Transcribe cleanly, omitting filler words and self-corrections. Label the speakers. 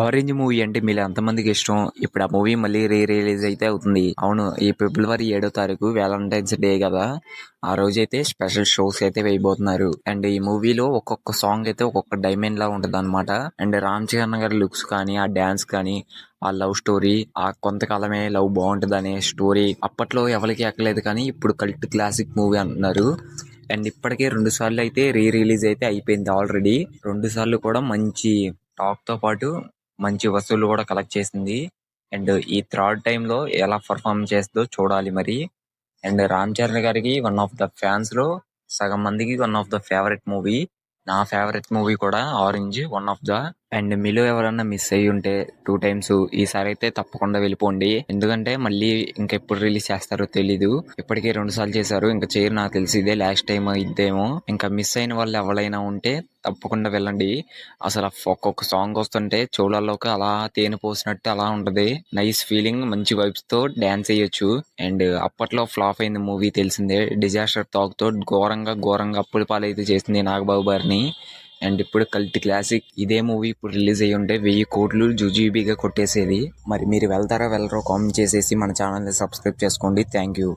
Speaker 1: Orange movie అంటే మీలో ఎంతమందికి ఇష్టం? ఇప్పుడు ఆ మూవీ మళ్ళీ రిలీజ్ అయితే అవుతుంది. అవును, ఈ ఫిబ్రవరి 7వ తారీఖు వ్యాలంటైన్స్ డే కదా! ఆ రోజైతే స్పెషల్ షోస్ అయితే వేయబోతున్నారు. అండ్ ఈ మూవీలో ఒక్కొక్క సాంగ్ అయితే ఒక్కొక్క డైమండ్ లా ఉంటదన్నమాట. అండ్ రామ్ చరణ్ గారి లుక్స్ కానీ, ఆ డాన్స్ కానీ, ఆ లవ్ స్టోరీ, ఆ కొంతకాలమే లవ్ బాగుంటదనే స్టోరీ అప్పట్లో ఎవరికి ఎక్కలేదు కానీ ఇప్పుడు కల్ట్ క్లాసిక్ మూవీ అంటున్నారు. అండ్ ఇప్పటికే 2 సార్లు అయితే రిలీజ్ అయితే అయిపోయింది ఆల్రెడీ. 2 సార్లు కూడా మంచి టాక్ తో పాటు మంచి వసూళ్లు కూడా కలెక్ట్ చేసింది. అండ్ ఈ థర్డ్ టైమ్ లో ఎలా పర్ఫార్మ్ చేస్తుందో చూడాలి మరి. అండ్ రామ్ చరణ్ గారికి వన్ ఆఫ్ ద ఫ్యాన్స్ లో సగం మందికి one of the favourite movie. నా ఫేవరెట్ మూవీ కూడా orange one of the. And మీలో ఎవరన్నా మిస్ అయ్యి ఉంటే 2 టైమ్స్ ఈసారి అయితే తప్పకుండా వెళ్ళిపోండి. ఎందుకంటే మళ్ళీ ఇంకెప్పుడు రిలీజ్ చేస్తారో తెలీదు. ఇప్పటికే 2 సార్లు చేశారు, ఇంకా చేయరు నాకు తెలిసి. ఇదే లాస్ట్ టైం ఇద్దేమో. ఇంకా మిస్ అయిన వాళ్ళు ఎవరైనా ఉంటే తప్పకుండా వెళ్ళండి. అసలు ఒక్కొక్క సాంగ్ వస్తుంటే చెవులలోకి అలా తేనె పోసినట్టు అలా ఉంటది. నైస్ ఫీలింగ్, మంచి వైబ్స్ తో డాన్స్ చేయొచ్చు. అండ్ అప్పట్లో ఫ్లాప్ అయింది మూవీ తెలిసిందే. డిజాస్టర్ టాక్ తో ఘోరంగా అప్పుల పాలైతే చేసింది నాగబాబు గారిని. అండ్ ఇప్పుడు కల్ట్ క్లాసిక్. ఇదే మూవీ ఇప్పుడు రిలీజ్ అయ్యి ఉంటే 1000 కోట్లు జుజీబీగా కొట్టేసేది. మరి మీరు వెళ్తారా వెళ్ళరో కామెంట్ చేసేసి మన ఛానల్ ని సబ్స్క్రైబ్ చేసుకోండి. Thank you.